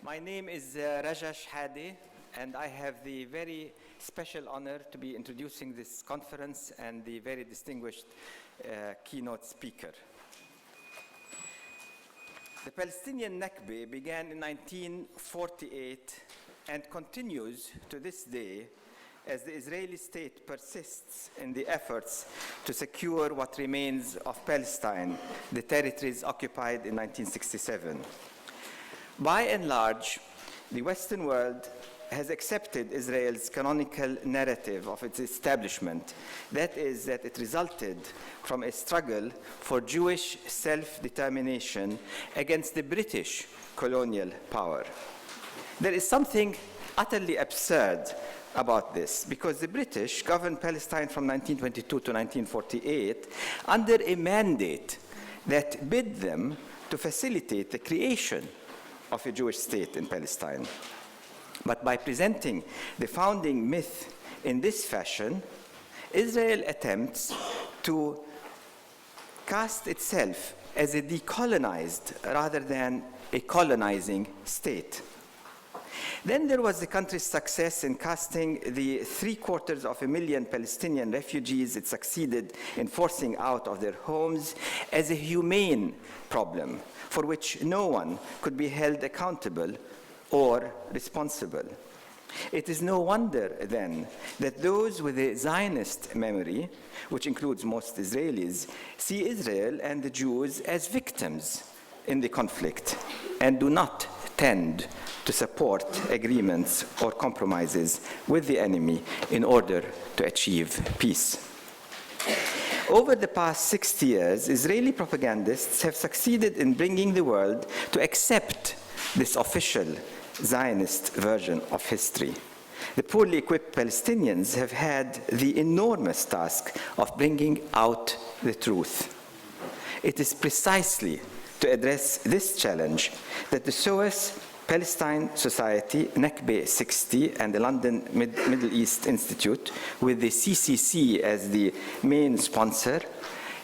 My name is Rajesh Hadi, and I have the very special honor to be introducing this conference and the very distinguished keynote speaker. The Palestinian Nakba began in 1948 and continues to this day as the Israeli state persists in the efforts to secure what remains of Palestine, the territories occupied in 1967. By and large, the Western world has accepted Israel's canonical narrative of its establishment, that is, that it resulted from a struggle for Jewish self-determination against the British colonial power. There is something utterly absurd about this, because the British governed Palestine from 1922 to 1948 under a mandate that bid them to facilitate the creation of a Jewish state in Palestine. But by presenting the founding myth in this fashion, Israel attempts to cast itself as a decolonized rather than a colonizing state. Then there was the country's success in casting the 750,000 Palestinian refugees it succeeded in forcing out of their homes as a humane problem for which no one could be held accountable or responsible. It is no wonder, then, that those with a Zionist memory, which includes most Israelis, see Israel and the Jews as victims in the conflict and do not tend to support agreements or compromises with the enemy in order to achieve peace. Over the past 60 years, Israeli propagandists have succeeded in bringing the world to accept this official Zionist version of history. The poorly equipped Palestinians have had the enormous task of bringing out the truth. It is precisely to address this challenge that the SOAS Palestine Society, Nakba 60, and the London Middle East Institute, with the CCC as the main sponsor,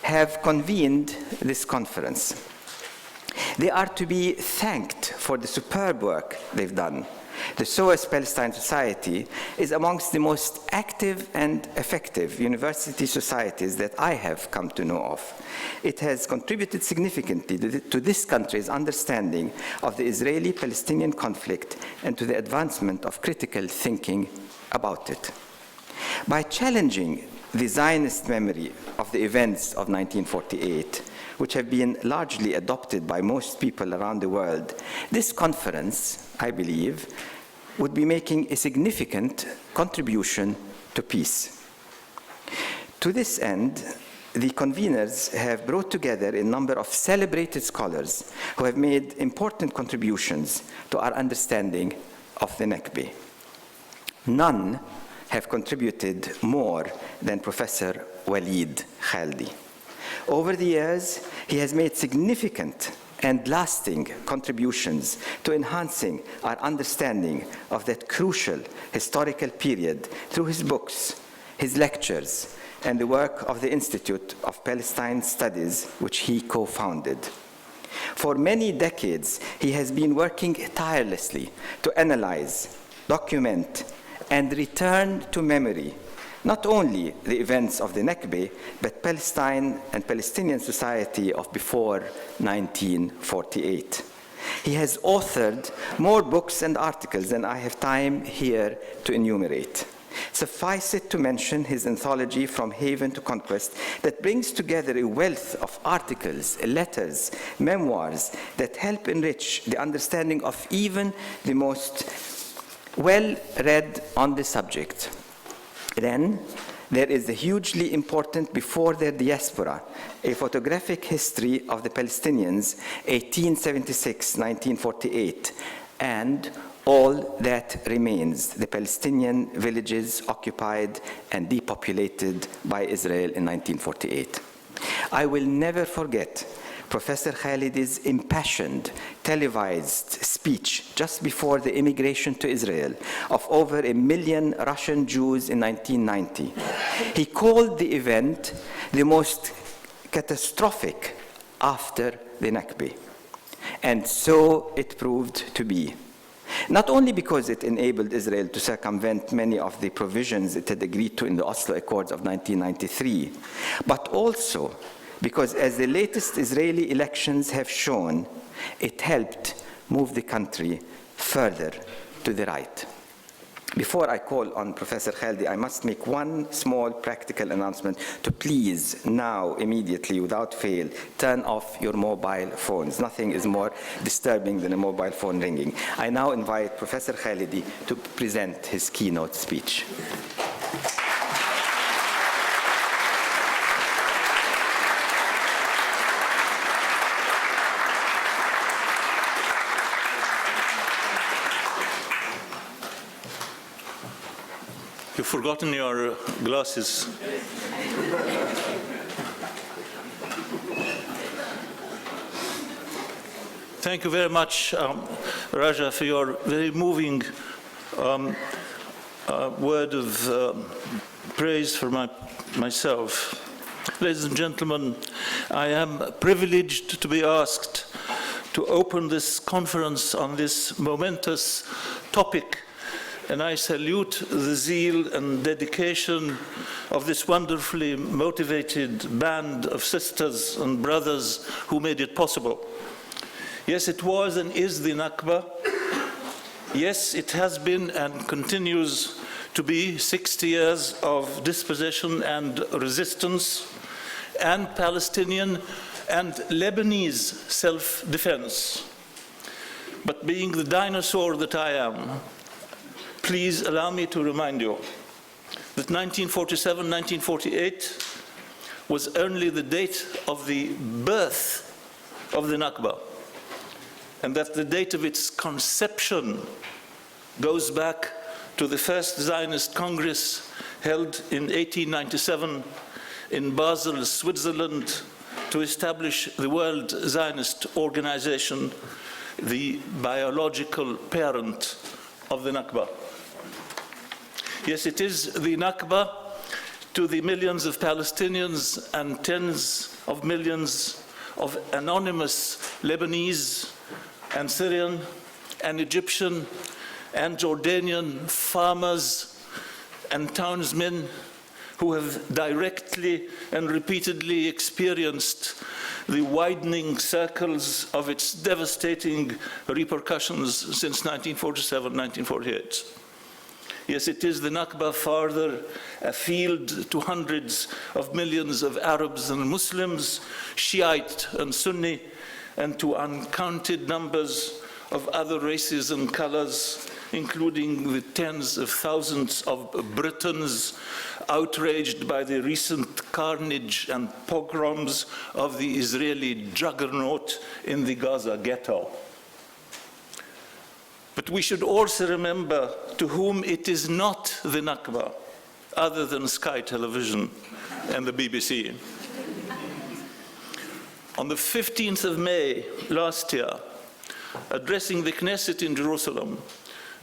have convened this conference. They are to be thanked for the superb work they've done. The SOAS Palestine Society is amongst the most active and effective university societies that I have come to know of. It has contributed significantly to this country's understanding of the Israeli-Palestinian conflict and to the advancement of critical thinking about it. By challenging the Zionist memory of the events of 1948, which have been largely adopted by most people around the world, this conference, I believe, would be making a significant contribution to peace. To this end, the conveners have brought together a number of celebrated scholars who have made important contributions to our understanding of the Nakba. None have contributed more than Professor Walid Khalidi. Over the years, he has made significant and lasting contributions to enhancing our understanding of that crucial historical period through his books, his lectures, and the work of the Institute of Palestinian Studies, which he co-founded. For many decades, he has been working tirelessly to analyze, document, and return to memory not only the events of the Nakba, but Palestine and Palestinian society of before 1948. He has authored more books and articles than I have time here to enumerate. Suffice it to mention his anthology From Haven to Conquest that brings together a wealth of articles, letters, memoirs that help enrich the understanding of even the most well-read on the subject. Then, there is the hugely important Before Their Diaspora, a photographic history of the Palestinians, 1876-1948, and All That Remains, the Palestinian villages occupied and depopulated by Israel in 1948. I will never forget Professor Khalidi's impassioned, televised speech just before the immigration to Israel of over 1 million Russian Jews in 1990. He called the event the most catastrophic after the Nakba. And so it proved to be. Not only because it enabled Israel to circumvent many of the provisions it had agreed to in the Oslo Accords of 1993, but also because, as the latest Israeli elections have shown, it helped move the country further to the right. Before I call on Professor Khaldi, I must make one small practical announcement to please now, immediately, without fail, turn off your mobile phones. Nothing is more disturbing than a mobile phone ringing. I now invite Professor Khalidi to present his keynote speech. You've forgotten your glasses. Thank you very much, Raja, for your very moving word of praise for myself. Ladies and gentlemen, I am privileged to be asked to open this conference on this momentous topic, and I salute the zeal and dedication of this wonderfully motivated band of sisters and brothers who made it possible. Yes, it was and is the Nakba. Yes, it has been and continues to be 60 years of dispossession and resistance, and Palestinian and Lebanese self-defense. But being the dinosaur that I am, please allow me to remind you that 1947, 1948 was only the date of the birth of the Nakba, and that the date of its conception goes back to the first Zionist Congress held in 1897 in Basel, Switzerland, to establish the World Zionist Organization, the biological parent of the Nakba. Yes, it is the Nakba to the millions of Palestinians and tens of millions of anonymous Lebanese and Syrian and Egyptian and Jordanian farmers and townsmen who have directly and repeatedly experienced the widening circles of its devastating repercussions since 1947, 1948. Yes, it is the Nakba farther afield to hundreds of millions of Arabs and Muslims, Shiite and Sunni, and to uncounted numbers of other races and colors, including the tens of thousands of Britons outraged by the recent carnage and pogroms of the Israeli juggernaut in the Gaza ghetto. But we should also remember to whom it is not the Nakba, other than Sky Television and the BBC. On the 15th of May last year, addressing the Knesset in Jerusalem,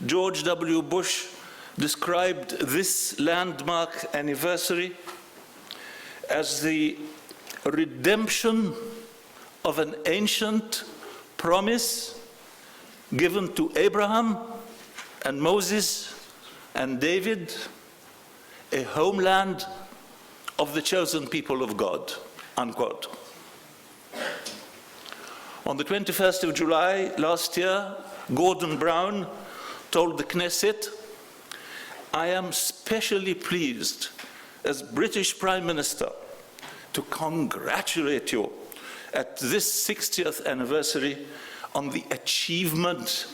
George W. Bush described this landmark anniversary as the redemption of an ancient promise given to Abraham and Moses and David, a homeland of the chosen people of God, unquote. On the 21st of July last year, Gordon Brown told the Knesset, "I am specially pleased as British Prime Minister to congratulate you at this 60th anniversary on the achievement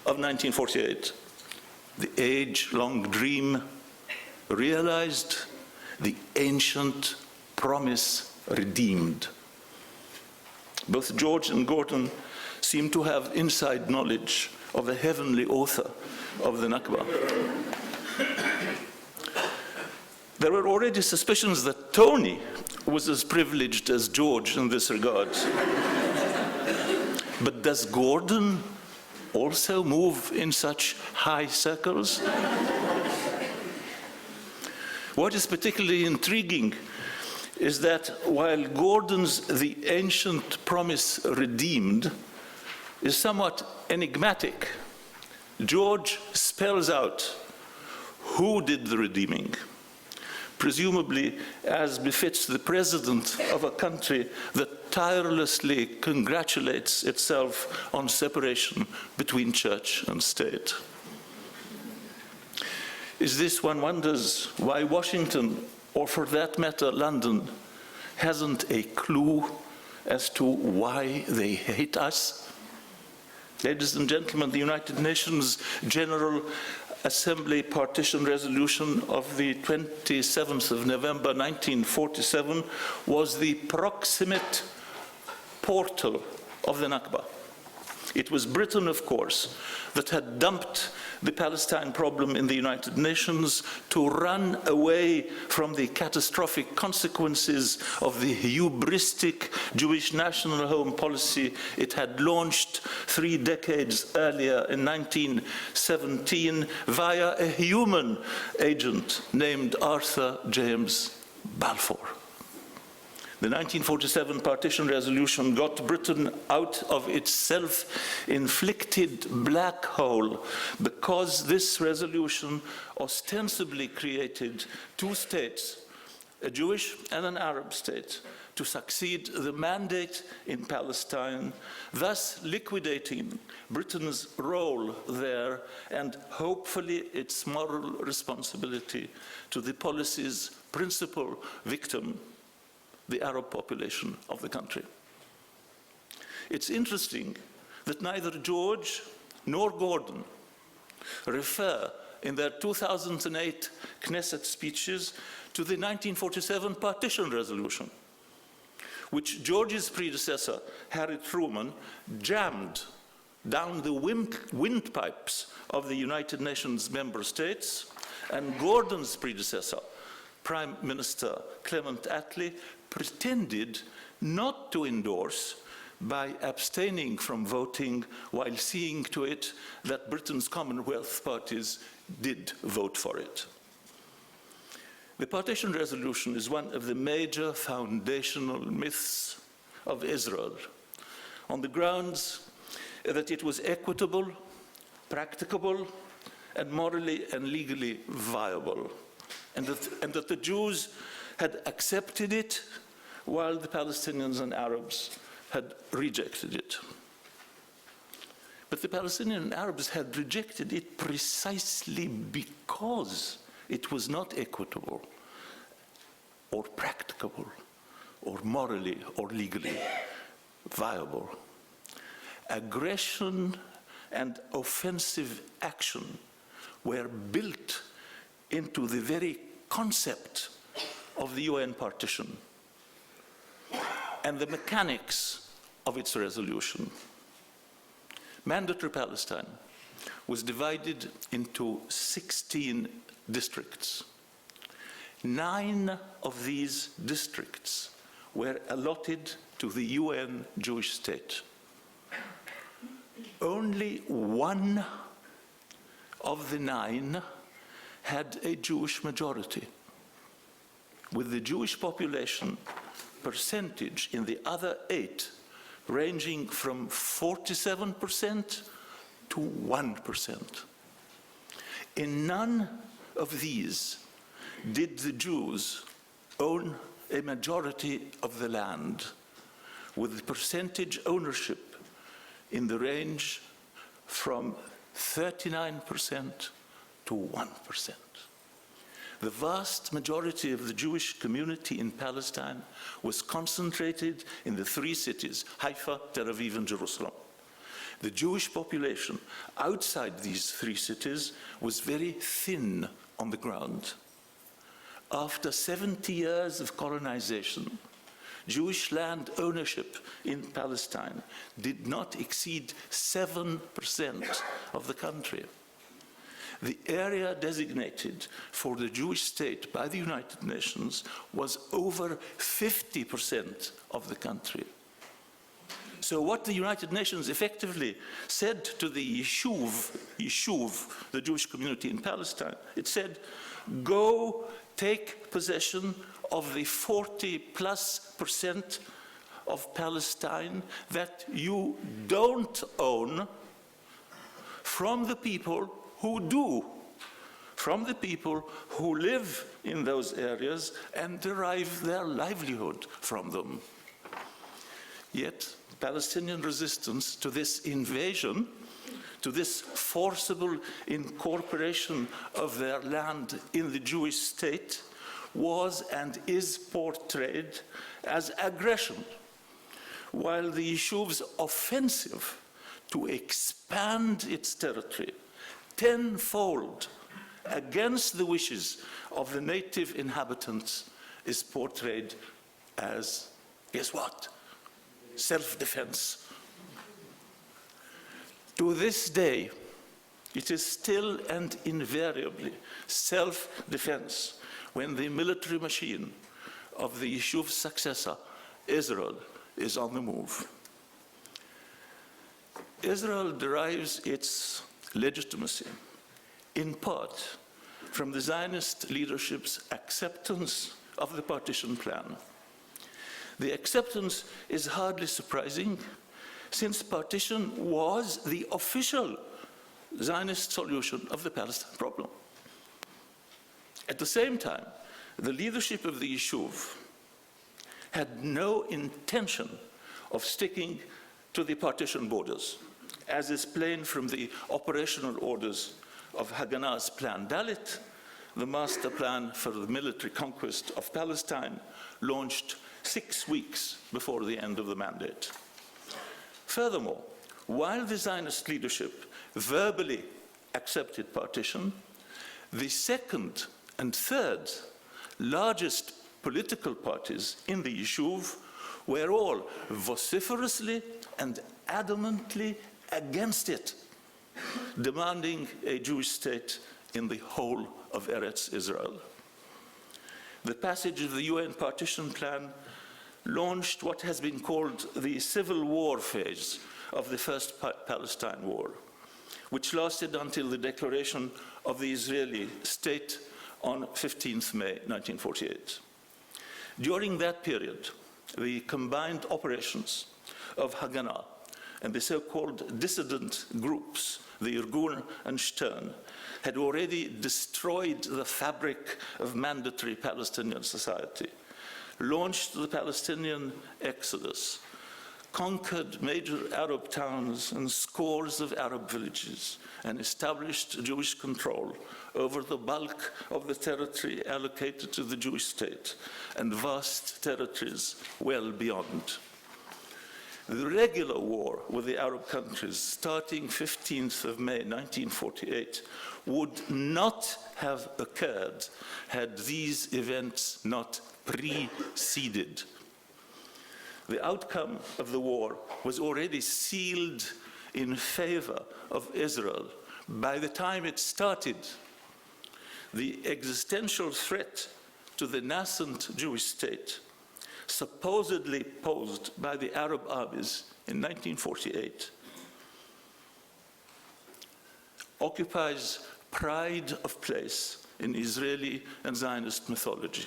of 1948, the age-long dream realized, the ancient promise redeemed." Both George and Gordon seem to have inside knowledge of the heavenly author of the Nakba. There were already suspicions that Tony was as privileged as George in this regard. But does Gordon also move in such high circles? What is particularly intriguing is that while Gordon's "the ancient promise redeemed" is somewhat enigmatic, George spells out who did the redeeming, presumably as befits the president of a country that tirelessly congratulates itself on separation between church and state. Is this, one wonders, why Washington, or for that matter London, hasn't a clue as to why they hate us? Ladies and gentlemen, the United Nations General Assembly Partition Resolution of the 27th of November 1947 was the proximate portal of the Nakba. It was Britain, of course, that had dumped the Palestine problem in the United Nations to run away from the catastrophic consequences of the hubristic Jewish national home policy it had launched 3 decades earlier in 1917 via a human agent named Arthur James Balfour. The 1947 partition resolution got Britain out of its self-inflicted black hole because this resolution ostensibly created 2 states, a Jewish and an Arab state, to succeed the mandate in Palestine, thus liquidating Britain's role there and hopefully its moral responsibility to the policy's principal victim, the Arab population of the country. It's interesting that neither George nor Gordon refer in their 2008 Knesset speeches to the 1947 partition resolution, which George's predecessor, Harry Truman, jammed down the windpipes of the United Nations member states, and Gordon's predecessor, Prime Minister Clement Attlee, pretended not to endorse by abstaining from voting while seeing to it that Britain's Commonwealth parties did vote for it. The partition resolution is one of the major foundational myths of Israel, on the grounds that it was equitable, practicable, and morally and legally viable, and that the Jews had accepted it while the Palestinians and Arabs had rejected it. But the Palestinian Arabs had rejected it precisely because it was not equitable or practicable or morally or legally viable. Aggression and offensive action were built into the very concept of the UN partition and the mechanics of its resolution. Mandatory Palestine was divided into 16 districts. 9 of these districts were allotted to the UN Jewish state. Only 1 of the 9 had a Jewish majority, with the Jewish population percentage in the other 8 ranging from 47% to 1%. In none of these did the Jews own a majority of the land, with the percentage ownership in the range from 39% to 1%. The vast majority of the Jewish community in Palestine was concentrated in the 3 cities, Haifa, Tel Aviv, and Jerusalem. The Jewish population outside these 3 cities was very thin on the ground. After 70 years of colonization, Jewish land ownership in Palestine did not exceed 7% of the country. The area designated for the Jewish state by the United Nations was over 50% of the country. So what the United Nations effectively said to the Yishuv, the Jewish community in Palestine, it said, go take possession of the 40+% of Palestine that you don't own from the people who do, from the people who live in those areas and derive their livelihood from them. Yet, Palestinian resistance to this invasion, to this forcible incorporation of their land in the Jewish state, was and is portrayed as aggression, while the Yishuv's offensive to expand its territory tenfold against the wishes of the native inhabitants is portrayed as, guess what? Self-defense. To this day, it is still and invariably self-defense when the military machine of the Yishuv's successor, Israel, is on the move. Israel derives its legitimacy, in part, from the Zionist leadership's acceptance of the partition plan. The acceptance is hardly surprising, since partition was the official Zionist solution of the Palestine problem. At the same time, the leadership of the Yishuv had no intention of sticking to the partition borders, as is plain from the operational orders of Haganah's Plan Dalit, the master plan for the military conquest of Palestine, launched 6 weeks before the end of the mandate. Furthermore, while the Zionist leadership verbally accepted partition, the second and third largest political parties in the Yishuv were all vociferously and adamantly against it, demanding a Jewish state in the whole of Eretz Israel. The passage of the UN partition plan launched what has been called the civil war phase of the First Palestine War, which lasted until the declaration of the Israeli state on 15th May 1948. During that period, the combined operations of Haganah and the so-called dissident groups, the Irgun and Stern, had already destroyed the fabric of mandatory Palestinian society, launched the Palestinian exodus, conquered major Arab towns and scores of Arab villages, and established Jewish control over the bulk of the territory allocated to the Jewish state and vast territories well beyond. The regular war with the Arab countries, starting 15th of May 1948, would not have occurred had these events not preceded. The outcome of the war was already sealed in favor of Israel by the time it started. The existential threat to the nascent Jewish state, supposedly posed by the Arab armies in 1948, occupies pride of place in Israeli and Zionist mythology.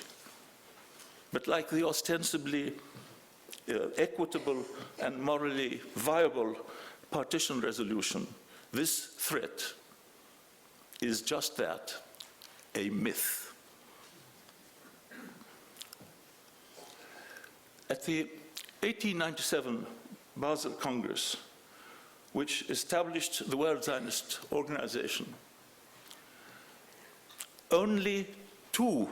But like the ostensibly equitable and morally viable partition resolution, this threat is just that, a myth. At the 1897 Basel Congress, which established the World Zionist Organization, only 2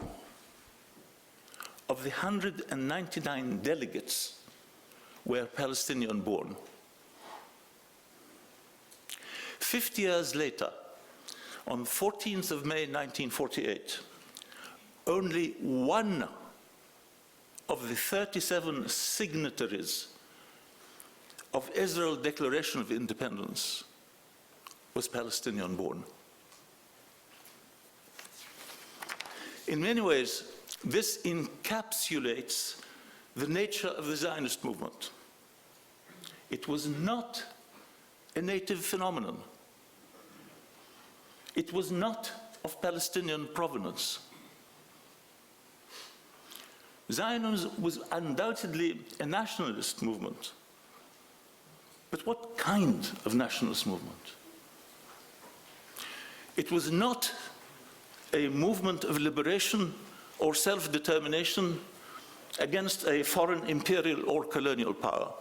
of the 199 delegates were Palestinian born. 50 years later, on 14th of May 1948, only 1 of the 37 signatories of Israel's Declaration of Independence was Palestinian born. In many ways, this encapsulates the nature of the Zionist movement. It was not a native phenomenon. It was not of Palestinian provenance. Zionism was undoubtedly a nationalist movement. But what kind of nationalist movement? It was not a movement of liberation or self-determination against a foreign imperial or colonial power,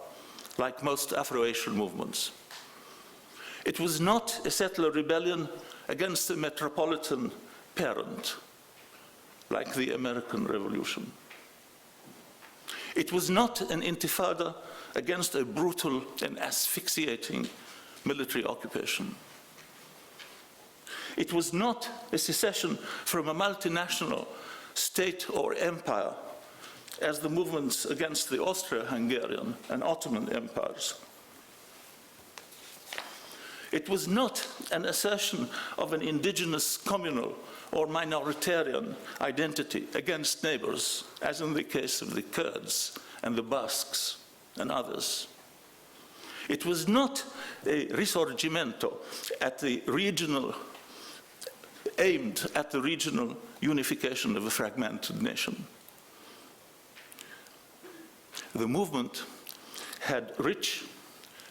like most Afro-Asian movements. It was not a settler rebellion against a metropolitan parent, like the American Revolution. It was not an intifada against a brutal and asphyxiating military occupation. It was not a secession from a multinational state or empire, as the movements against the Austro-Hungarian and Ottoman empires. It was not an assertion of an indigenous, communal, or minoritarian identity against neighbors, as in the case of the Kurds and the Basques and others. It was not a risorgimento aimed at the regional unification of a fragmented nation. The movement had rich,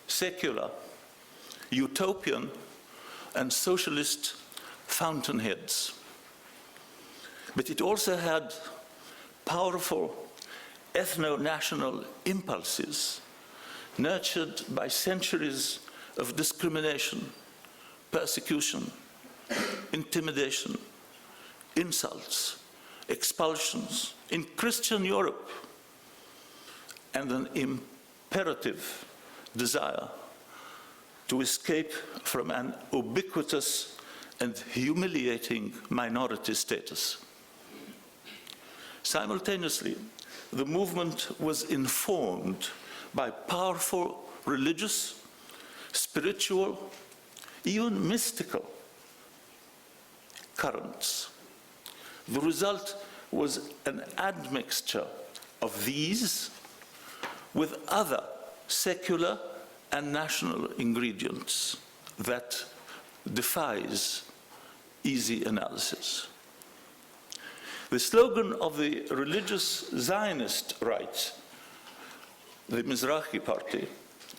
secular, utopian, and socialist fountainheads. But it also had powerful ethno-national impulses nurtured by centuries of discrimination, persecution, intimidation, insults, expulsions in Christian Europe, and an imperative desire to escape from an ubiquitous and humiliating minority status. Simultaneously, the movement was informed by powerful religious, spiritual, even mystical currents. The result was an admixture of these with other secular and national ingredients that defies easy analysis. The slogan of the religious Zionist right, the Mizrahi Party,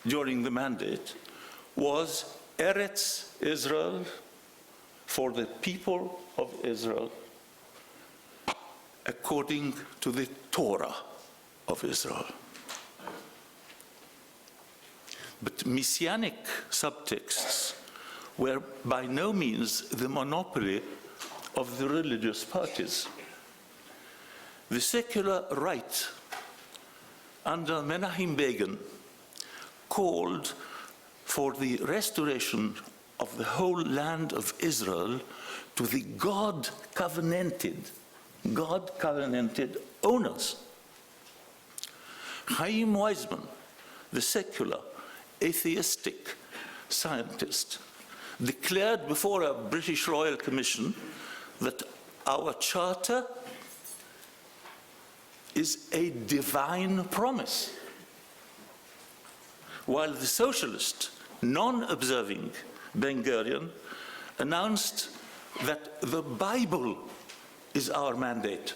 during the mandate was Eretz Israel, for the people of Israel, according to the Torah of Israel. But messianic subtexts were by no means the monopoly of the religious parties. The secular right under Menachem Begin called for the restoration of the whole land of Israel to the God-covenanted owners. Chaim Weizmann, the secular, atheistic scientist, declared before a British Royal Commission that our charter is a divine promise, while the socialist, non-observing Ben-Gurion announced that the Bible is our mandate.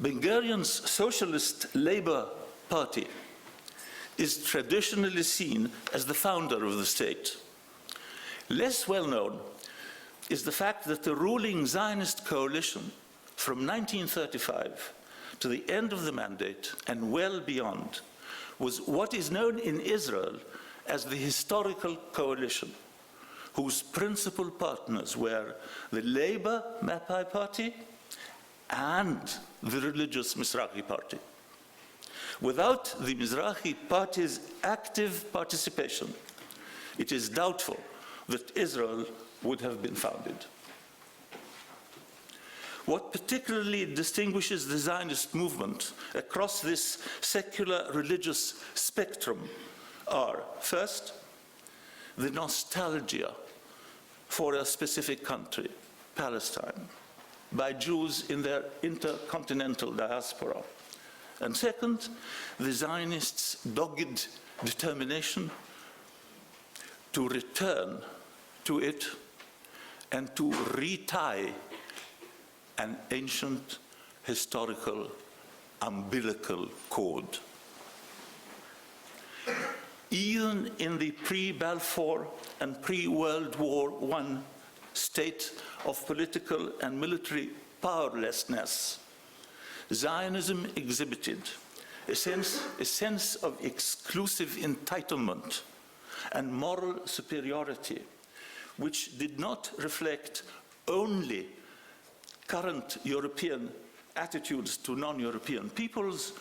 Ben-Gurion's Socialist Labour Party is traditionally seen as the founder of the state. Less well known is the fact that the ruling Zionist coalition from 1935 to the end of the mandate and well beyond was what is known in Israel as the historical coalition, whose principal partners were the Labour Mapai Party and the religious Mizrahi Party. Without the Mizrahi Party's active participation, it is doubtful that Israel would have been founded. What particularly distinguishes the Zionist movement across this secular religious spectrum are, first, the nostalgia for a specific country, Palestine, by Jews in their intercontinental diaspora. And second, the Zionists' dogged determination to return to it and to retie an ancient historical umbilical cord. even in the pre-Balfour and pre-World War I state of political and military powerlessness, Zionism exhibited a sense of exclusive entitlement and moral superiority, which did not reflect only current European attitudes to non-European peoples,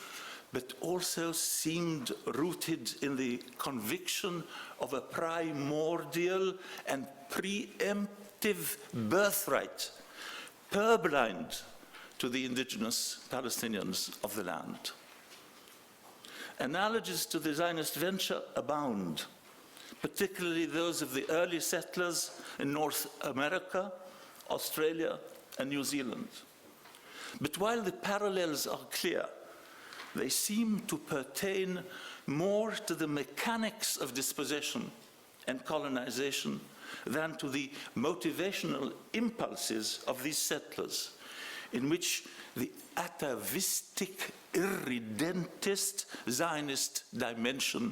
but also seemed rooted in the conviction of a primordial and preemptive birthright, purblind to the indigenous Palestinians of the land. Analogies to the Zionist venture abound, particularly those of the early settlers in North America, Australia, and New Zealand. But while the parallels are clear, they seem to pertain more to the mechanics of dispossession and colonization than to the motivational impulses of these settlers, in which the atavistic, irredentist Zionist dimension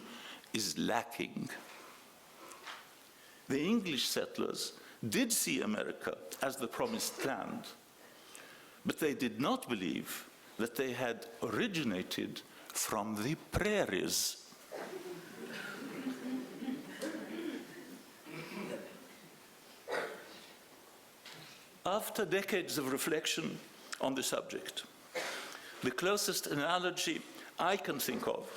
is lacking. The English settlers did see America as the promised land, but they did not believe that they had originated from the prairies. After decades of reflection on the subject, the closest analogy I can think of,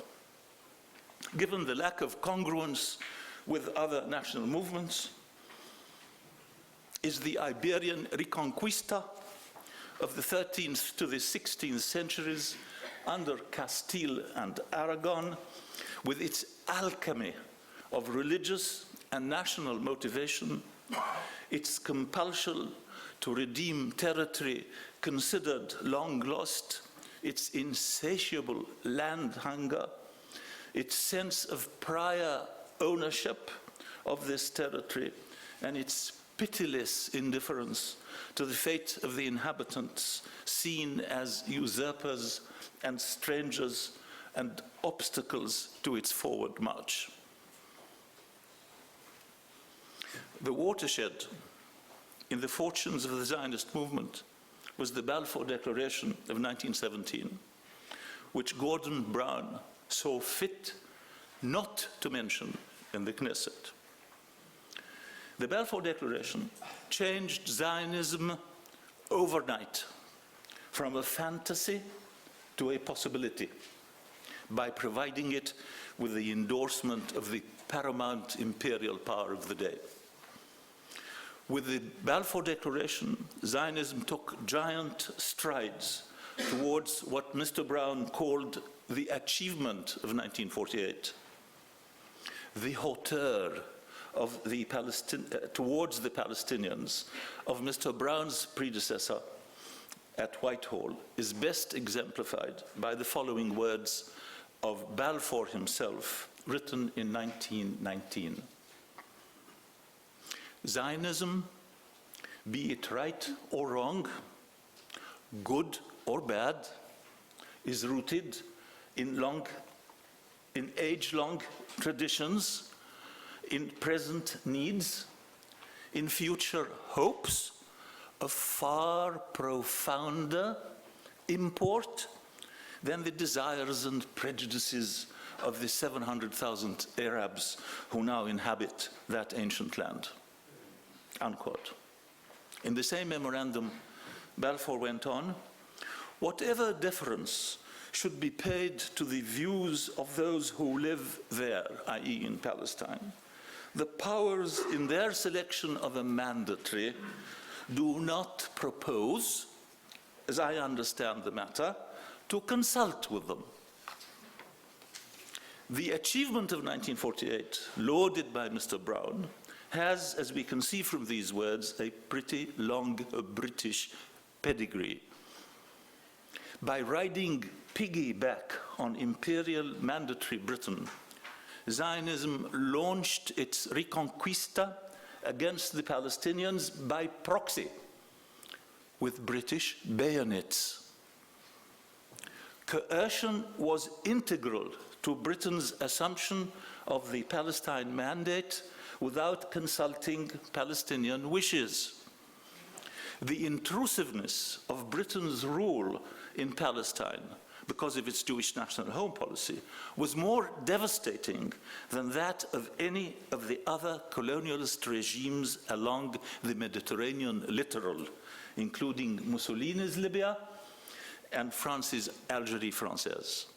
given the lack of congruence with other national movements, is the Iberian Reconquista of the 13th to the 16th centuries under Castile and Aragon, with its alchemy of religious and national motivation, its compulsion to redeem territory considered long lost, its insatiable land hunger, its sense of prior ownership of this territory, and its pitiless indifference to the fate of the inhabitants, seen as usurpers and strangers and obstacles to its forward march. The watershed in the fortunes of the Zionist movement was the Balfour Declaration of 1917, which Gordon Brown saw fit not to mention in the Knesset. The Balfour Declaration changed Zionism overnight from a fantasy to a possibility by providing it with the endorsement of the paramount imperial power of the day. With the Balfour Declaration, Zionism took giant strides towards what Mr. Brown called the achievement of 1948, the hauteur of the towards the Palestinians of Mr. Brown's predecessor at Whitehall is best exemplified by the following words of Balfour himself, written in 1919. Zionism, be it right or wrong, good or bad, is rooted in age-long traditions, in present needs, in future hopes of far profounder import than the desires and prejudices of the 700,000 Arabs who now inhabit that ancient land. Unquote. In the same memorandum, Balfour went on, whatever deference should be paid to the views of those who live there, i.e. in Palestine, the powers in their selection of a mandatory do not propose, as I understand the matter, to consult with them. The achievement of 1948, lauded by Mr. Brown, has, as we can see from these words, a pretty long British pedigree. By riding piggyback on imperial mandatory Britain, Zionism launched its Reconquista against the Palestinians by proxy, with British bayonets. Coercion was integral to Britain's assumption of the Palestine Mandate without consulting Palestinian wishes. The intrusiveness of Britain's rule in Palestine, because of its Jewish national home policy, was more devastating than that of any of the other colonialist regimes along the Mediterranean littoral, including Mussolini's Libya and France's Algérie française.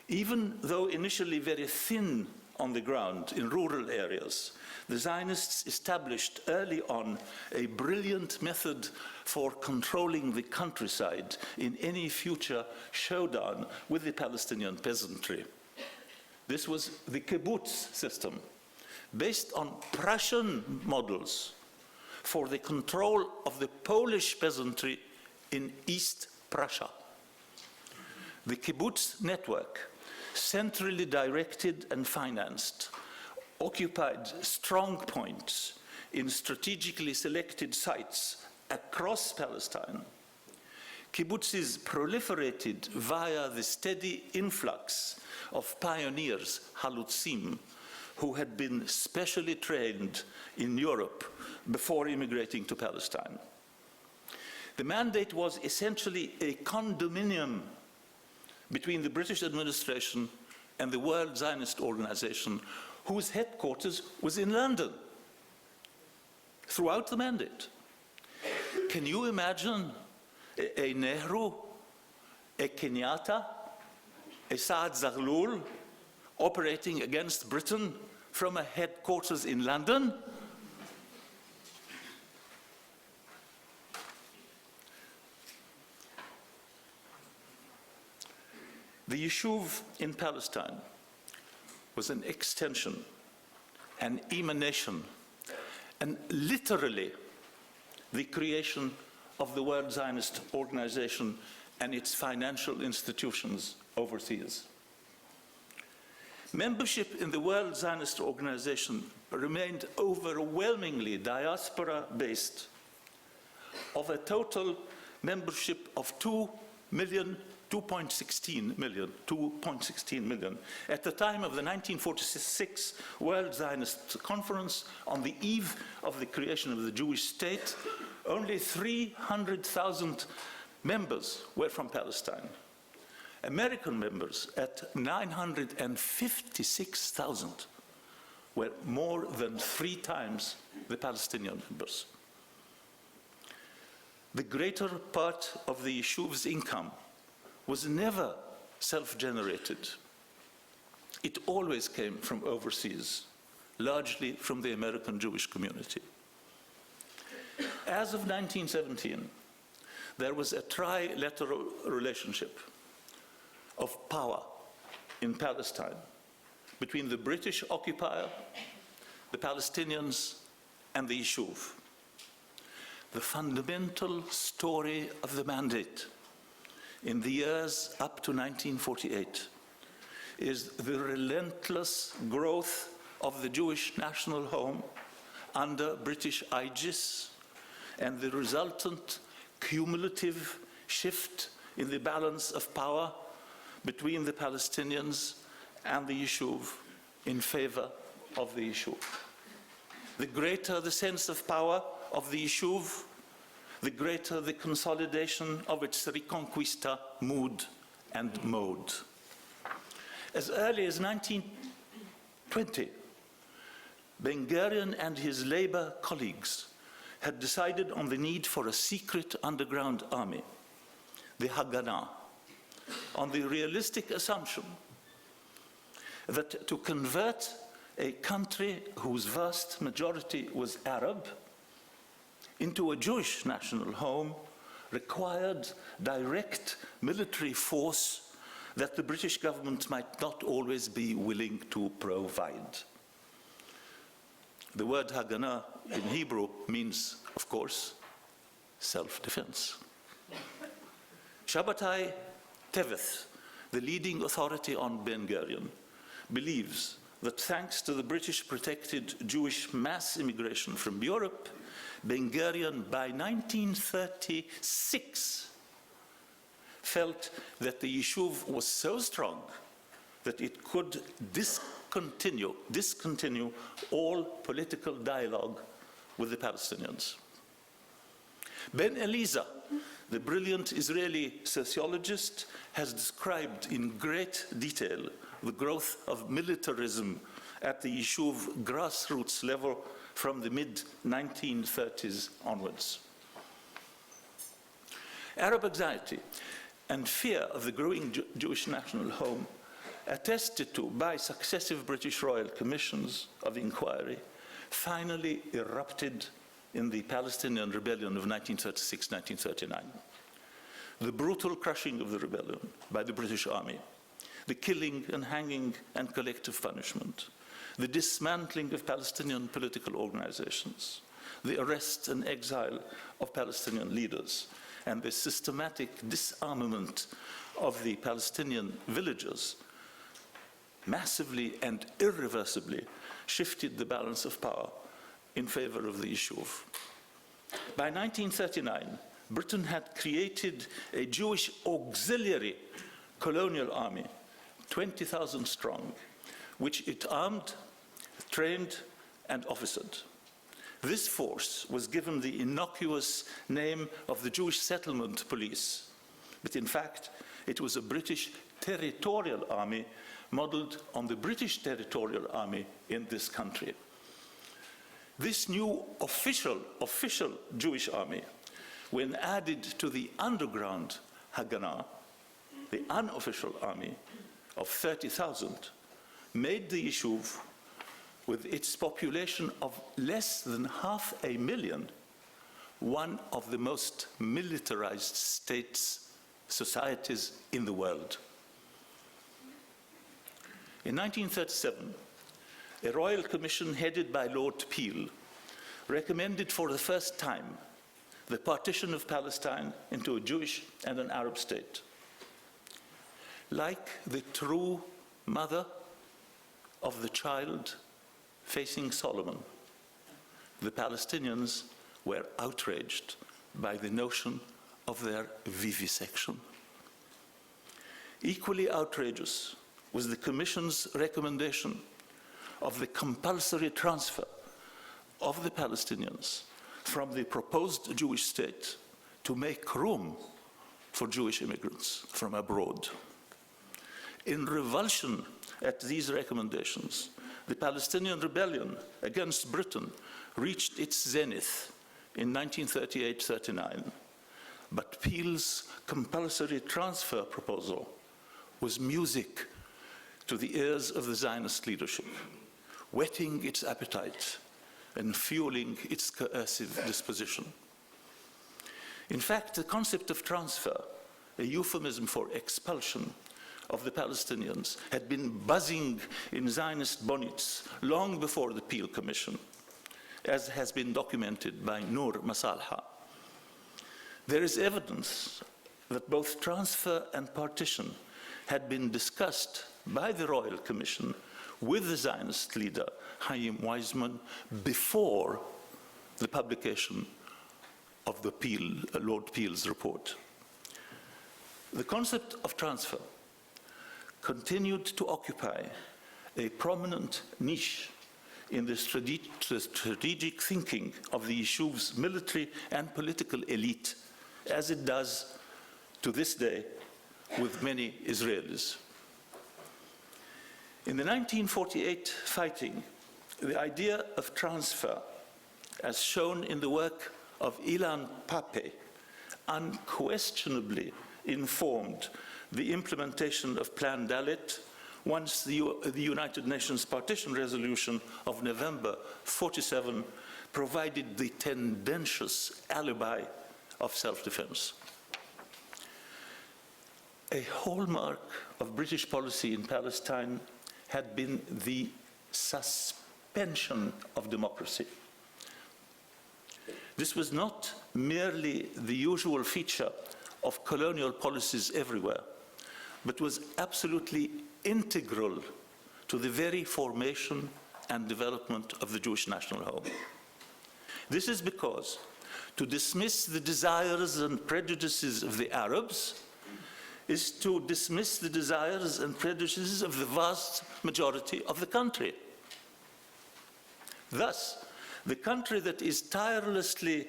Even though initially very thin on the ground in rural areas, the Zionists established early on a brilliant method for controlling the countryside in any future showdown with the Palestinian peasantry. This was the kibbutz system, based on Prussian models for the control of the Polish peasantry in East Prussia. The kibbutz network, centrally directed and financed, occupied strong points in strategically selected sites across Palestine. Kibbutzes proliferated via the steady influx of pioneers, halutzim, who had been specially trained in Europe before immigrating to Palestine. The mandate was essentially a condominium between the British administration and the World Zionist Organization, whose headquarters was in London throughout the mandate. Can you imagine a Nehru, a Kenyatta, a Saad Zaghloul operating against Britain from a headquarters in London? The Yishuv in Palestine was an extension, an emanation, and literally the creation of the World Zionist Organization and its financial institutions overseas. Membership in the World Zionist Organization remained overwhelmingly diaspora-based. Of a total membership of 2.16 million. At the time of the 1946 World Zionist Conference, on the eve of the creation of the Jewish state, only 300,000 members were from Palestine. American members at 956,000 were more than 3 times the Palestinian members. The greater part of the Yishuv's income was never self-generated. It always came from overseas, largely from the American Jewish community. As of 1917, there was a trilateral relationship of power in Palestine between the British occupier, the Palestinians, and the Yishuv. The fundamental story of the mandate in the years up to 1948 is the relentless growth of the Jewish national home under British aegis and the resultant cumulative shift in the balance of power between the Palestinians and the Yishuv in favor of the Yishuv. The greater the sense of power of the Yishuv, the greater the consolidation of its Reconquista mood and mode. As early as 1920, Ben-Gurion and his Labour colleagues had decided on the need for a secret underground army, the Haganah, on the realistic assumption that to convert a country whose vast majority was Arab into a Jewish national home required direct military force that the British government might not always be willing to provide. The word Haganah in Hebrew means, of course, self-defense. Shabbatai Teveth, the leading authority on Ben-Gurion, believes that thanks to the British-protected Jewish mass immigration from Europe, Ben-Gurion by 1936 felt that the Yishuv was so strong that it could discontinue all political dialogue with the Palestinians. Ben Eliezer, the brilliant Israeli sociologist, has described in great detail the growth of militarism at the Yishuv grassroots level from the mid-1930s onwards. Arab anxiety and fear of the growing Jewish national home, attested to by successive British Royal Commissions of Inquiry, finally erupted in the Palestinian Rebellion of 1936-1939. The brutal crushing of the rebellion by the British Army, the killing and hanging and collective punishment, the dismantling of Palestinian political organizations, the arrest and exile of Palestinian leaders, and the systematic disarmament of the Palestinian villagers massively and irreversibly shifted the balance of power in favor of the Yishuv. By 1939, Britain had created a Jewish auxiliary colonial army, 20,000 strong, which it armed, trained, and officered. This force was given the innocuous name of the Jewish Settlement Police, but in fact, it was a British territorial army modeled on the British territorial army in this country. This new official Jewish army, when added to the underground Haganah, the unofficial army of 30,000, made the Yishuv, with its population of less than 500,000, one of the most militarized societies in the world. In 1937, a royal commission headed by Lord Peel recommended for the first time the partition of Palestine into a Jewish and an Arab state. Like the true mother of the child facing Solomon, the Palestinians were outraged by the notion of their vivisection. Equally outrageous was the Commission's recommendation of the compulsory transfer of the Palestinians from the proposed Jewish state to make room for Jewish immigrants from abroad. In revulsion at these recommendations, the Palestinian rebellion against Britain reached its zenith in 1938-39, but Peel's compulsory transfer proposal was music to the ears of the Zionist leadership, whetting its appetite and fueling its coercive disposition. In fact, the concept of transfer, a euphemism for expulsion of the Palestinians, had been buzzing in Zionist bonnets long before the Peel Commission, as has been documented by Noor Masalha. There is evidence that both transfer and partition had been discussed by the Royal Commission with the Zionist leader, Chaim Weizmann, before the publication of the Lord Peel's report. The concept of transfer continued to occupy a prominent niche in the strategic thinking of the Yishuv's military and political elite, as it does to this day with many Israelis. In the 1948 fighting, the idea of transfer, as shown in the work of Ilan Pape, unquestionably informed the implementation of Plan Dalet once the United Nations Partition Resolution of November 47 provided the tendentious alibi of self-defense. A hallmark of British policy in Palestine had been the suspension of democracy. This was not merely the usual feature of colonial policies everywhere, but was absolutely integral to the very formation and development of the Jewish national home. This is because to dismiss the desires and prejudices of the Arabs is to dismiss the desires and prejudices of the vast majority of the country. Thus, the country that is tirelessly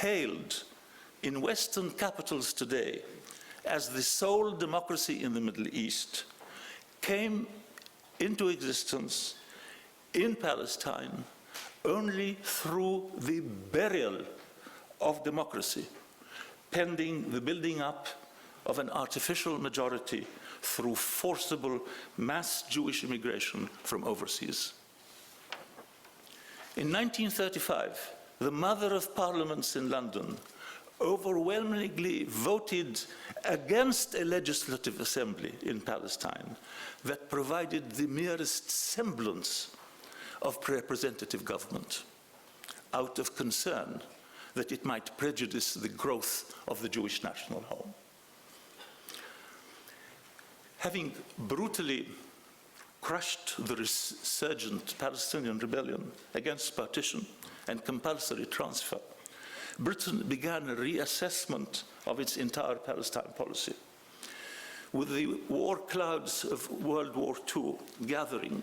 hailed in Western capitals today as the sole democracy in the Middle East came into existence in Palestine only through the burial of democracy, pending the building up of an artificial majority through forcible mass Jewish immigration from overseas. In 1935, the mother of parliaments in London overwhelmingly voted against a legislative assembly in Palestine that provided the merest semblance of representative government, out of concern that it might prejudice the growth of the Jewish national home. Having brutally crushed the resurgent Palestinian rebellion against partition and compulsory transfer, Britain began a reassessment of its entire Palestine policy. With the war clouds of World War II gathering,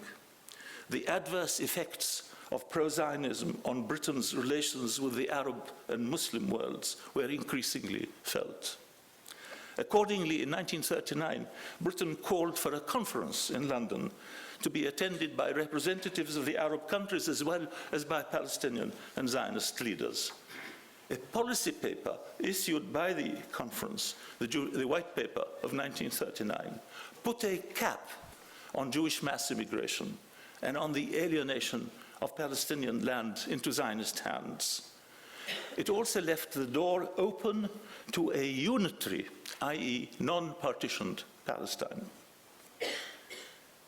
the adverse effects of pro-Zionism on Britain's relations with the Arab and Muslim worlds were increasingly felt. Accordingly, in 1939, Britain called for a conference in London to be attended by representatives of the Arab countries as well as by Palestinian and Zionist leaders. A policy paper issued by the conference, the White Paper of 1939, put a cap on Jewish mass immigration and on the alienation of Palestinian land into Zionist hands. It also left the door open to a unitary, i.e. non-partitioned Palestine.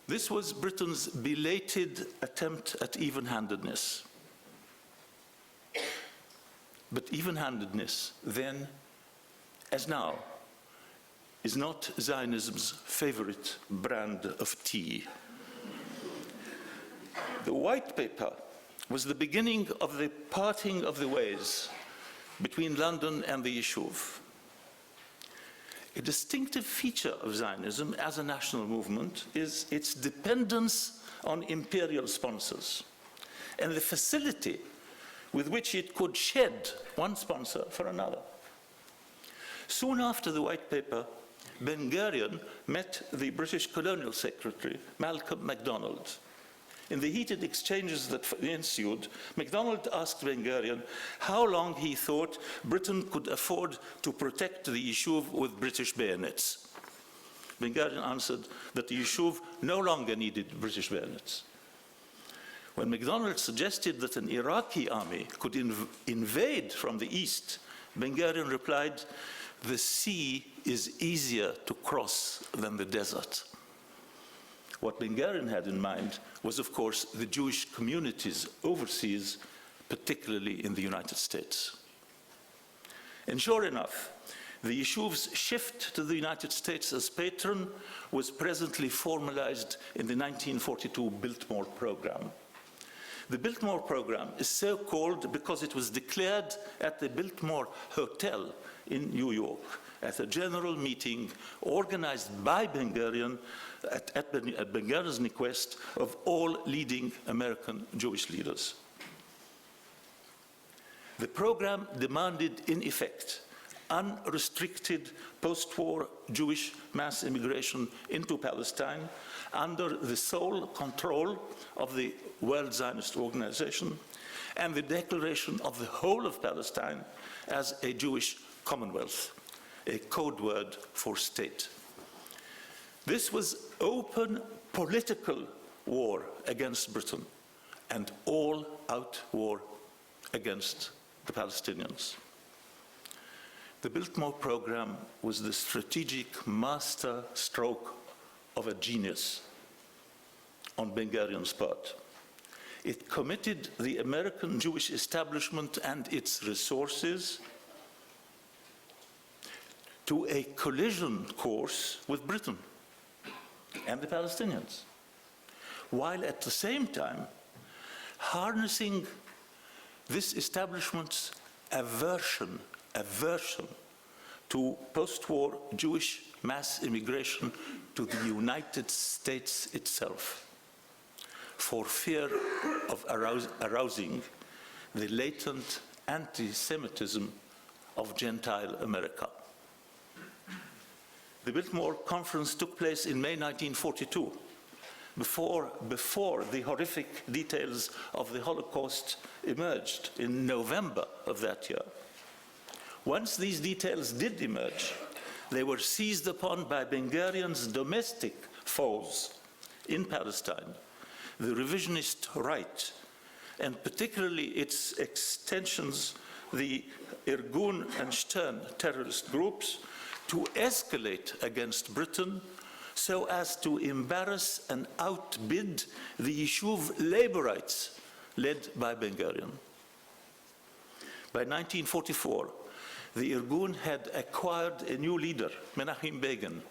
This was Britain's belated attempt at even-handedness. But even-handedness, then, as now, is not Zionism's favorite brand of tea. The White Paper was the beginning of the parting of the ways between London and the Yishuv. A distinctive feature of Zionism as a national movement is its dependence on imperial sponsors and the facility with which it could shed one sponsor for another. Soon after the White Paper, Ben-Gurion met the British Colonial Secretary, Malcolm MacDonald. In the heated exchanges that ensued, MacDonald asked Ben-Gurion how long he thought Britain could afford to protect the Yishuv with British bayonets. Ben-Gurion answered that the Yishuv no longer needed British bayonets. When MacDonald suggested that an Iraqi army could invade from the east, Ben-Gurion replied, "The sea is easier to cross than the desert." What Ben-Gurion had in mind was, of course, the Jewish communities overseas, particularly in the United States. And sure enough, the Yishuv's shift to the United States as patron was presently formalized in the 1942 Biltmore Program. The Biltmore Program is so called because it was declared at the Biltmore Hotel in New York at a general meeting organized by Ben-Gurion at Ben-Gurion's request of all leading American Jewish leaders. The program demanded, in effect, unrestricted post-war Jewish mass immigration into Palestine under the sole control of the World Zionist Organization and the declaration of the whole of Palestine as a Jewish Commonwealth, a code word for state. This was open political war against Britain and all-out war against the Palestinians. The Biltmore Program was the strategic master stroke of a genius on Ben-Gurion's part. It committed the American Jewish establishment and its resources to a collision course with Britain and the Palestinians, while at the same time harnessing this establishment's aversion to post-war Jewish mass immigration to the United States itself, for fear of arousing the latent anti-Semitism of Gentile America. The Biltmore Conference took place in May 1942, before the horrific details of the Holocaust emerged in November of that year. Once these details did emerge, they were seized upon by Ben Gurion's domestic foes in Palestine, the revisionist right, and particularly its extensions, the Irgun and Stern terrorist groups, to escalate against Britain so as to embarrass and outbid the Yishuv laborites led by Ben Gurion. By 1944, the Irgun had acquired a new leader, Menachem Begin,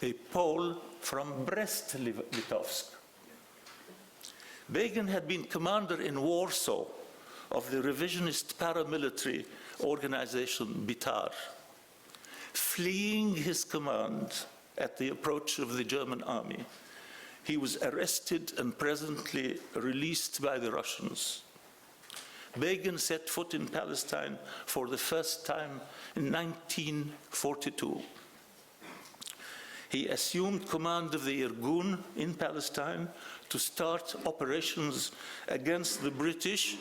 a Pole from Brest-Litovsk. Begin had been commander in Warsaw of the revisionist paramilitary organization Bitar. Fleeing his command at the approach of the German army, he was arrested and presently released by the Russians. Begin set foot in Palestine for the first time in 1942. He assumed command of the Irgun in Palestine to start operations against the British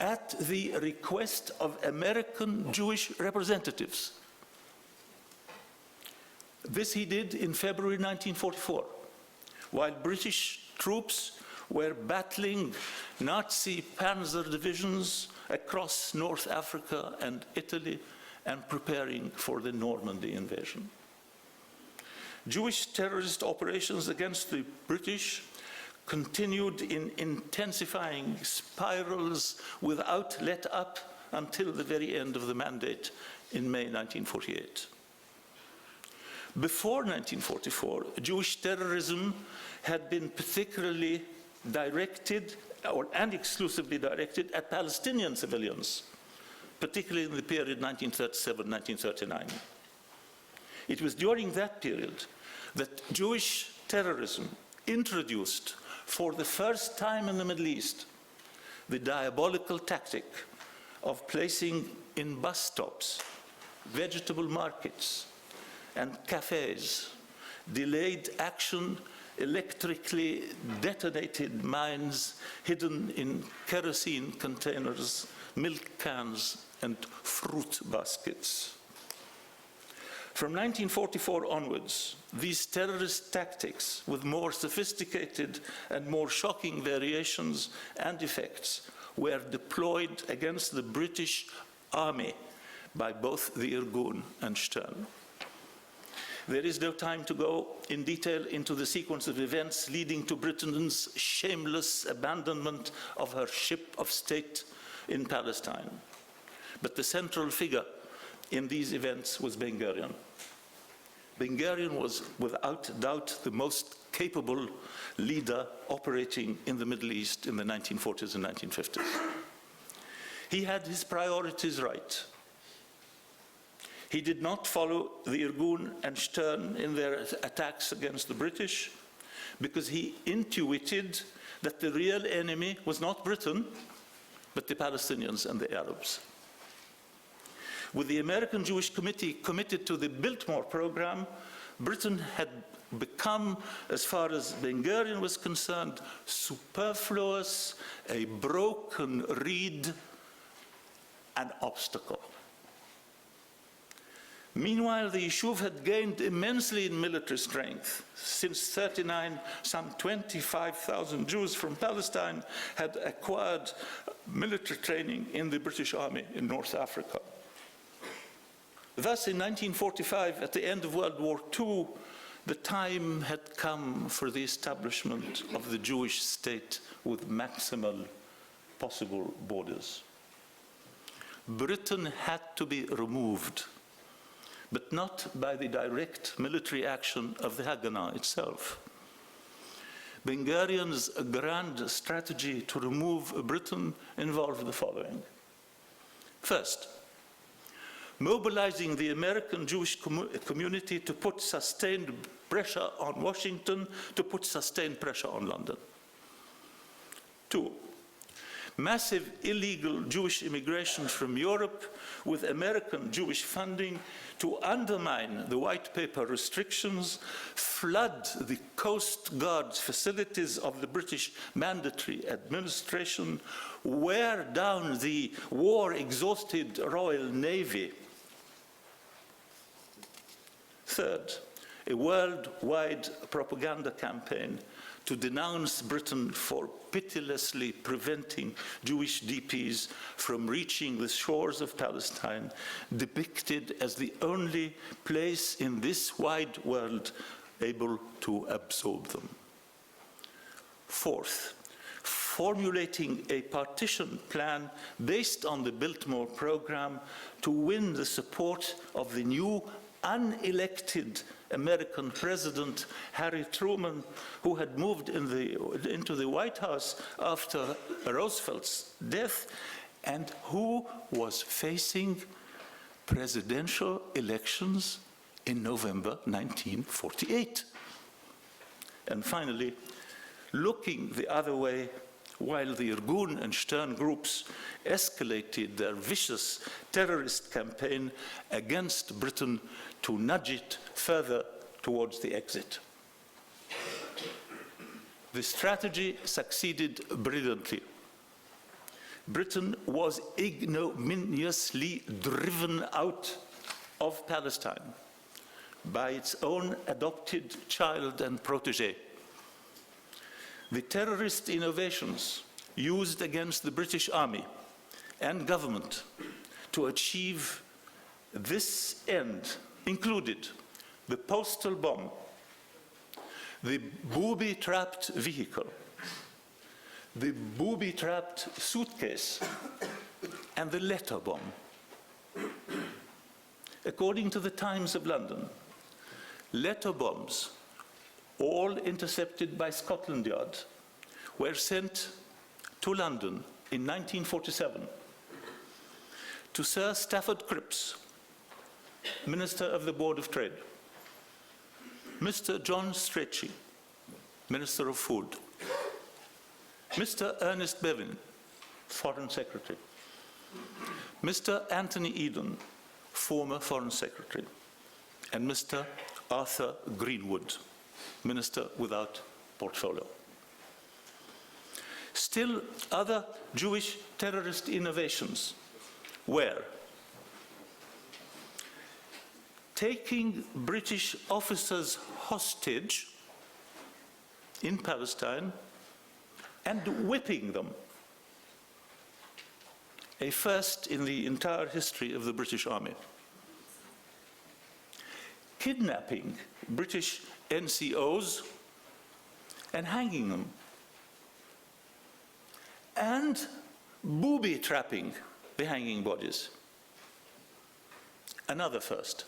at the request of American Jewish representatives. This he did in February 1944, while British troops were battling Nazi panzer divisions across North Africa and Italy and preparing for the Normandy invasion. Jewish terrorist operations against the British continued in intensifying spirals without let up until the very end of the mandate in May 1948. Before 1944, Jewish terrorism had been particularly directed and exclusively directed at Palestinian civilians, particularly in the period 1937-1939. It was during that period that Jewish terrorism introduced for the first time in the Middle East the diabolical tactic of placing in bus stops, vegetable markets, and cafes delayed action electrically detonated mines hidden in kerosene containers, milk cans, and fruit baskets. From 1944 onwards, these terrorist tactics, with more sophisticated and more shocking variations and effects, were deployed against the British Army by both the Irgun and Stern. There is no time to go in detail into the sequence of events leading to Britain's shameless abandonment of her ship of state in Palestine. But the central figure in these events was Ben Gurion. Ben Gurion was without doubt the most capable leader operating in the Middle East in the 1940s and 1950s. He had his priorities right. He did not follow the Irgun and Stern in their attacks against the British because he intuited that the real enemy was not Britain, but the Palestinians and the Arabs. With the American Jewish Committee committed to the Biltmore program, Britain had become, as far as Ben Gurion was concerned, superfluous, a broken reed, an obstacle. Meanwhile, the Yishuv had gained immensely in military strength. Since 1939, some 25,000 Jews from Palestine had acquired military training in the British Army in North Africa. Thus, in 1945, at the end of World War II, the time had come for the establishment of the Jewish state with maximal possible borders. Britain had to be removed, but not by the direct military action of the Haganah itself. Ben Gurion's grand strategy to remove Britain involved the following. First, mobilizing the American Jewish community to put sustained pressure on Washington, to put sustained pressure on London. 2, massive illegal Jewish immigration from Europe with American Jewish funding to undermine the white paper restrictions, flood the Coast Guard facilities of the British mandatory administration, wear down the war-exhausted Royal Navy. 3rd, a worldwide propaganda campaign to denounce Britain for pitilessly preventing Jewish DPs from reaching the shores of Palestine, depicted as the only place in this wide world able to absorb them. 4th, formulating a partition plan based on the Biltmore program to win the support of the new unelected American President Harry Truman, who had moved into the White House after Roosevelt's death and who was facing presidential elections in November 1948. And finally, looking the other way, while the Irgun and Stern groups escalated their vicious terrorist campaign against Britain to nudge it further towards the exit. The strategy succeeded brilliantly. Britain was ignominiously driven out of Palestine by its own adopted child and protege. The terrorist innovations used against the British Army and government to achieve this end included the postal bomb, the booby-trapped vehicle, the booby-trapped suitcase, and the letter bomb. According to the Times of London, letter bombs, all intercepted by Scotland Yard, were sent to London in 1947 to Sir Stafford Cripps, Minister of the Board of Trade, Mr. John Strachey, Minister of Food, Mr. Ernest Bevin, Foreign Secretary, Mr. Anthony Eden, former Foreign Secretary, and Mr. Arthur Greenwood, Minister without portfolio. Still, other Jewish terrorist innovations were taking British officers hostage in Palestine and whipping them, a first in the entire history of the British Army. Kidnapping British NCOs and hanging them, and booby-trapping the hanging bodies. Another first.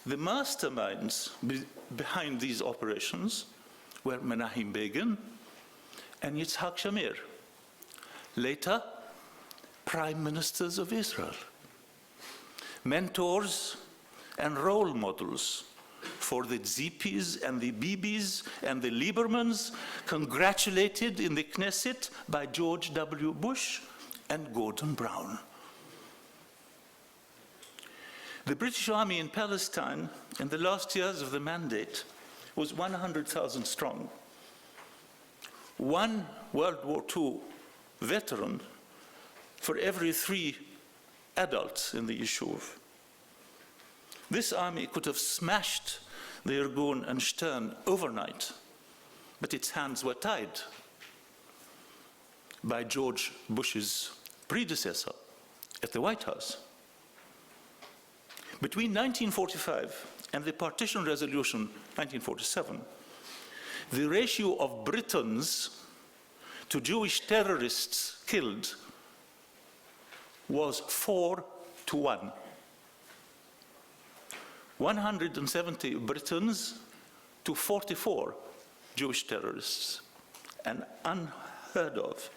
The masterminds behind these operations were Menachem Begin and Yitzhak Shamir, later prime ministers of Israel, mentors and role models for the Zippis and the Bibis and the Liebermans, congratulated in the Knesset by George W. Bush and Gordon Brown. The British Army in Palestine in the last years of the mandate was 100,000 strong. One World War II veteran for every 3 adults in the Yishuv. This army could have smashed the Irgun and Stern overnight, but its hands were tied by George Bush's predecessor at the White House. Between 1945 and the Partition Resolution 1947, the ratio of Britons to Jewish terrorists killed was 4 to 1. 170 Britons to 44 Jewish terrorists, an unheard of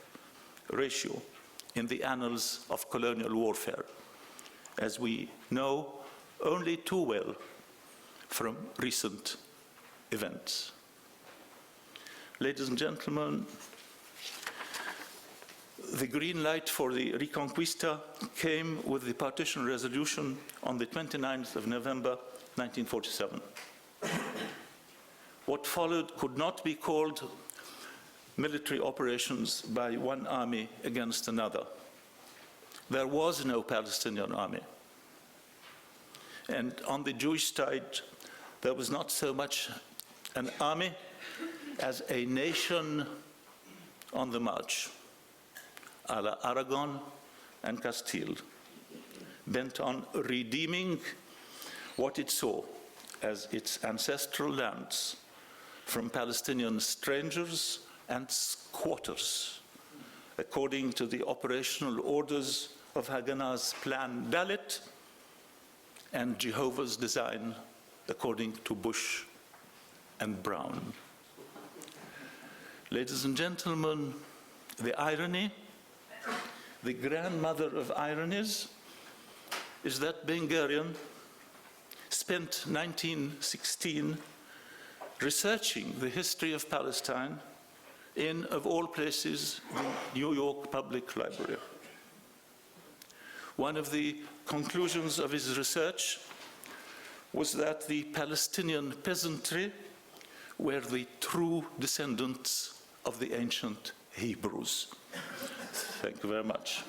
ratio in the annals of colonial warfare, as we know only too well from recent events. Ladies and gentlemen, the green light for the Reconquista came with the partition resolution on the 29th of November 1947. What followed could not be called military operations by one army against another. There was no Palestinian army. And on the Jewish side, there was not so much an army as a nation on the march, a la Aragon and Castile, bent on redeeming what it saw as its ancestral lands from Palestinian strangers and squatters, according to the operational orders of Haganah's Plan Dalit and Jehovah's design, according to Bush and Brown. Ladies and gentlemen, the irony, the grandmother of ironies, is that Ben-Gurion spent 1916 researching the history of Palestine in, of all places, the New York Public Library. One of the conclusions of his research was that the Palestinian peasantry were the true descendants of the ancient Hebrews. Thank you very much.